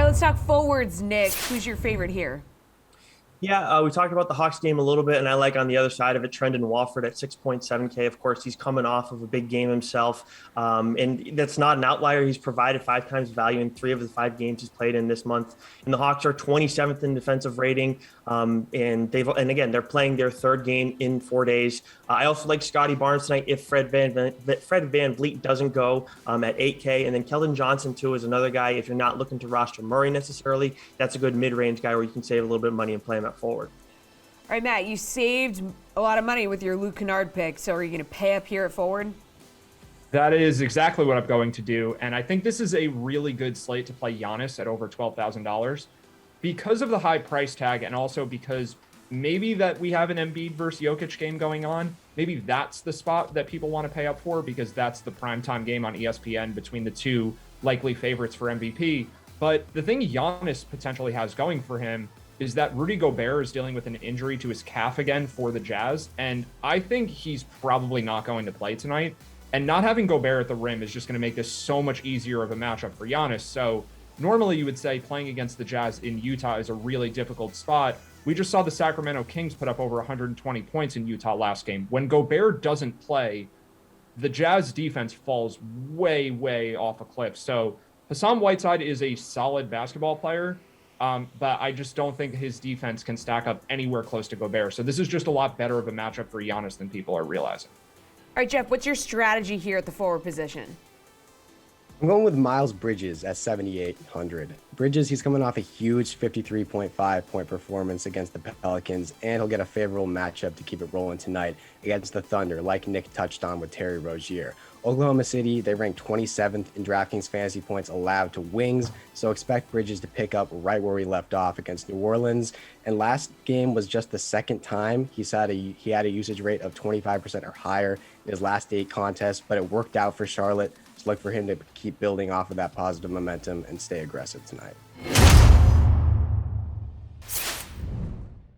let's talk forwards, Nick. Who's your favorite here? Yeah, we talked about the Hawks game a little bit, and I like on the other side of it, Trendon Walford at 6.7K. Of course, he's coming off of a big game himself, and that's not an outlier. He's provided 5 times value in 3 of the 5 games he's played in this month. And the Hawks are 27th in defensive rating, and again, they're playing their third game in 4 days. I also like Scotty Barnes tonight if Fred Van Vliet doesn't go at 8K, and then Keldon Johnson too is another guy. If you're not looking to roster Murray necessarily, that's a good mid-range guy where you can save a little bit of money and play him at forward. All right, Matt, you saved a lot of money with your Luke Kennard pick, so are you going to pay up here at forward? That is exactly what I'm going to do. And I think this is a really good slate to play Giannis at over $12,000 because of the high price tag, and also because maybe that we have an Embiid versus Jokic game going on. Maybe that's the spot that people want to pay up for because that's the primetime game on ESPN between the two likely favorites for MVP. But the thing Giannis potentially has going for him is that Rudy Gobert is dealing with an injury to his calf again for the Jazz, and I think he's probably not going to play tonight. And not having Gobert at the rim is just going to make this so much easier of a matchup for Giannis. So normally you would say playing against the Jazz in Utah is a really difficult spot. We just saw the Sacramento Kings put up over 120 points in Utah last game. When Gobert doesn't play, the Jazz defense falls way, way off a cliff. So Hassan Whiteside is a solid basketball player, but I just don't think his defense can stack up anywhere close to Gobert. So this is just a lot better of a matchup for Giannis than people are realizing. All right, Jeff, what's your strategy here at the forward position? I'm going with Miles Bridges at 7,800. Bridges, he's coming off a huge 53.5 point performance against the Pelicans, and he'll get a favorable matchup to keep it rolling tonight against the Thunder, like Nick touched on with Terry Rozier. Oklahoma City, they rank 27th in DraftKings fantasy points allowed to wings, so expect Bridges to pick up right where he left off against New Orleans. And last game was just the second time he had a usage rate of 25% or higher in his last 8 contests, but it worked out for Charlotte. Just look for him to keep building off of that positive momentum and stay aggressive tonight.